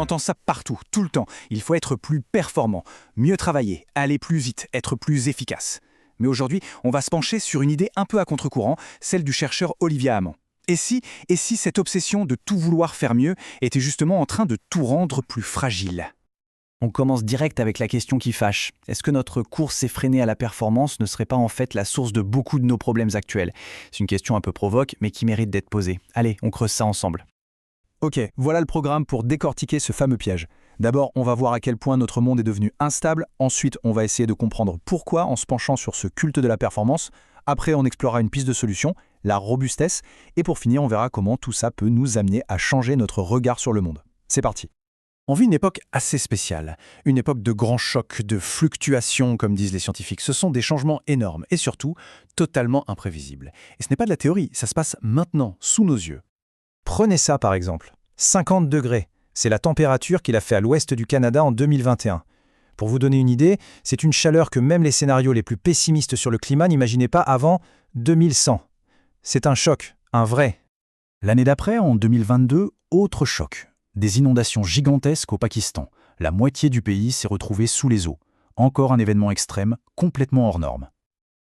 entend ça partout, tout le temps. Il faut être plus performant, mieux travailler, aller plus vite, être plus efficace. Mais aujourd'hui, on va se pencher sur une idée un peu à contre-courant, celle du chercheur Olivier Hamon. Et si cette obsession de tout vouloir faire mieux était justement en train de tout rendre plus fragile? On commence direct avec la question qui fâche. Est-ce que notre course effrénée à la performance ne serait pas en fait la source de beaucoup de nos problèmes actuels? C'est une question un peu provoque, mais qui mérite d'être posée. Allez, on creuse ça ensemble. Ok, voilà le programme pour décortiquer ce fameux piège. D'abord, on va voir à quel point notre monde est devenu instable. Ensuite, on va essayer de comprendre pourquoi en se penchant sur ce culte de la performance. Après, on explorera une piste de solution, la robustesse. Et pour finir, on verra comment tout ça peut nous amener à changer notre regard sur le monde. C'est parti. On vit une époque assez spéciale, une époque de grands chocs, de fluctuations, comme disent les scientifiques. Ce sont des changements énormes et surtout totalement imprévisibles. Et ce n'est pas de la théorie, ça se passe maintenant, sous nos yeux. Prenez ça par exemple. 50 degrés, c'est la température qu'il a fait à l'ouest du Canada en 2021. Pour vous donner une idée, c'est une chaleur que même les scénarios les plus pessimistes sur le climat n'imaginaient pas avant 2100. C'est un choc, un vrai. L'année d'après, en 2022, autre choc. Des inondations gigantesques au Pakistan. La moitié du pays s'est retrouvée sous les eaux. Encore un événement extrême, complètement hors norme.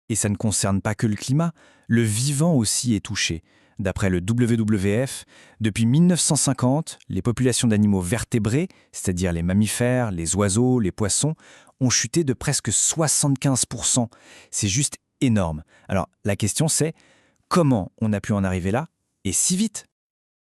Et ça ne concerne pas que le climat, le vivant aussi est touché. D'après le WWF, depuis 1950, les populations d'animaux vertébrés, c'est-à-dire les mammifères, les oiseaux, les poissons, ont chuté de presque 75%. C'est juste énorme. Alors la question c'est, comment on a pu en arriver là, et si vite?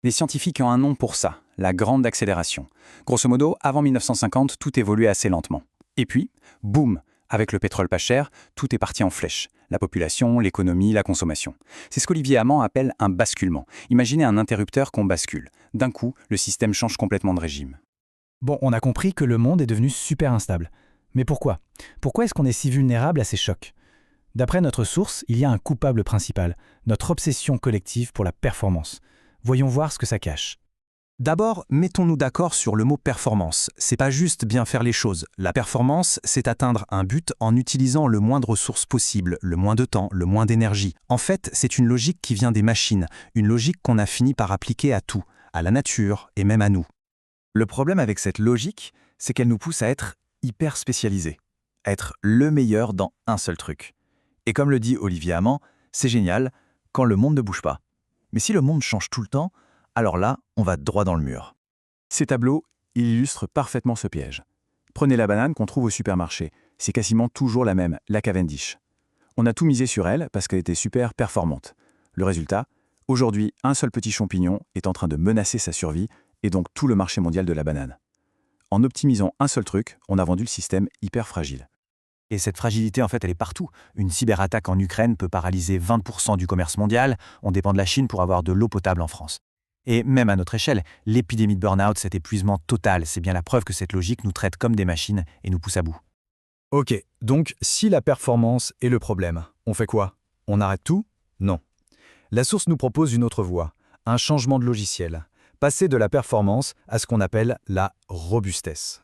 Les scientifiques ont un nom pour ça, la grande accélération. Grosso modo, avant 1950, tout évoluait assez lentement. Et puis, boum, avec le pétrole pas cher, tout est parti en flèche. La population, l'économie, la consommation. C'est ce qu'Olivier Hamon appelle un basculement. Imaginez un interrupteur qu'on bascule. D'un coup, le système change complètement de régime. Bon, on a compris que le monde est devenu super instable. Mais pourquoi? Pourquoi est-ce qu'on est si vulnérable à ces chocs? D'après notre source, il y a un coupable principal, notre obsession collective pour la performance. Voyons voir ce que ça cache. D'abord, mettons-nous d'accord sur le mot performance. C'est pas juste bien faire les choses. La performance, c'est atteindre un but en utilisant le moins de ressources possible, le moins de temps, le moins d'énergie. En fait, c'est une logique qui vient des machines, une logique qu'on a fini par appliquer à tout, à la nature et même à nous. Le problème avec cette logique, c'est qu'elle nous pousse à être hyper spécialisés, à être le meilleur dans un seul truc. Et comme le dit Olivier Hamon, c'est génial quand le monde ne bouge pas. Mais si le monde change tout le temps, alors là, on va droit dans le mur. Ces tableaux illustrent parfaitement ce piège. Prenez la banane qu'on trouve au supermarché. C'est quasiment toujours la même, la Cavendish. On a tout misé sur elle parce qu'elle était super performante. Le résultat, aujourd'hui, un seul petit champignon est en train de menacer sa survie et donc tout le marché mondial de la banane. En optimisant un seul truc, on a vendu le système hyper fragile. Et cette fragilité, en fait, elle est partout. Une cyberattaque en Ukraine peut paralyser 20% du commerce mondial. On dépend de la Chine pour avoir de l'eau potable en France. Et même à notre échelle, l'épidémie de burn-out, cet épuisement total, c'est bien la preuve que cette logique nous traite comme des machines et nous pousse à bout. Ok, donc si la performance est le problème, on fait quoi? On arrête tout? Non. La source nous propose une autre voie, un changement de logiciel. Passer de la performance à ce qu'on appelle la robustesse.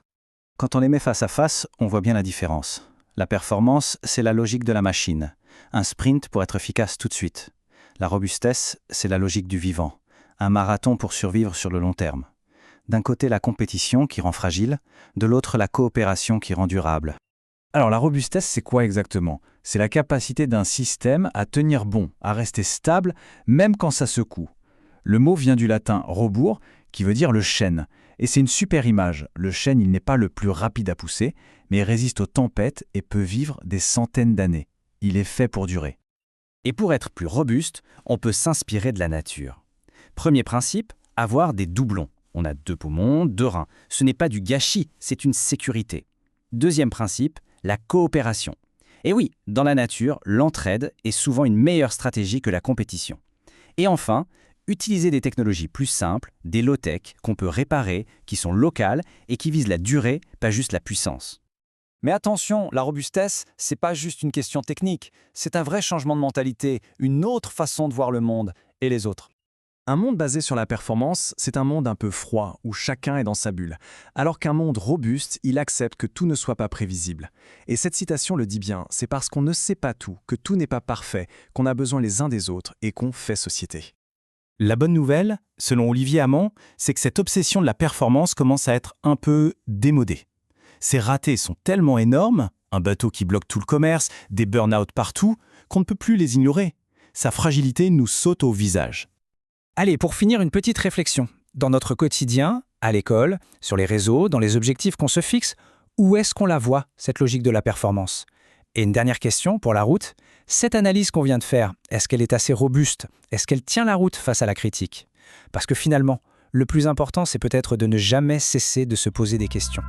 Quand on les met face à face, on voit bien la différence. La performance, c'est la logique de la machine. Un sprint pour être efficace tout de suite. La robustesse, c'est la logique du vivant. Un marathon pour survivre sur le long terme. D'un côté, la compétition qui rend fragile, de l'autre, la coopération qui rend durable. Alors la robustesse, c'est quoi exactement? C'est la capacité d'un système à tenir bon, à rester stable, même quand ça secoue. Le mot vient du latin robur, qui veut dire le chêne. Et c'est une super image. Le chêne, il n'est pas le plus rapide à pousser, mais il résiste aux tempêtes et peut vivre des centaines d'années. Il est fait pour durer. Et pour être plus robuste, on peut s'inspirer de la nature. Premier principe, avoir des doublons. On a 2 poumons, 2 reins. Ce n'est pas du gâchis, c'est une sécurité. Deuxième principe, la coopération. Et oui, dans la nature, l'entraide est souvent une meilleure stratégie que la compétition. Et enfin, utiliser des technologies plus simples, des low-tech qu'on peut réparer, qui sont locales et qui visent la durée, pas juste la puissance. Mais attention, la robustesse, c'est pas juste une question technique, c'est un vrai changement de mentalité, une autre façon de voir le monde et les autres. Un monde basé sur la performance, c'est un monde un peu froid, où chacun est dans sa bulle. Alors qu'un monde robuste, il accepte que tout ne soit pas prévisible. Et cette citation le dit bien, c'est parce qu'on ne sait pas tout, que tout n'est pas parfait, qu'on a besoin les uns des autres et qu'on fait société. La bonne nouvelle, selon Olivier Hamon, c'est que cette obsession de la performance commence à être un peu démodée. Ces ratés sont tellement énormes, un bateau qui bloque tout le commerce, des burn-out partout, qu'on ne peut plus les ignorer. Sa fragilité nous saute au visage. Allez, pour finir, une petite réflexion. Dans notre quotidien, à l'école, sur les réseaux, dans les objectifs qu'on se fixe, où est-ce qu'on la voit, cette logique de la performance? Et une dernière question pour la route. Cette analyse qu'on vient de faire, est-ce qu'elle est assez robuste? Est-ce qu'elle tient la route face à la critique? Parce que finalement, le plus important, c'est peut-être de ne jamais cesser de se poser des questions.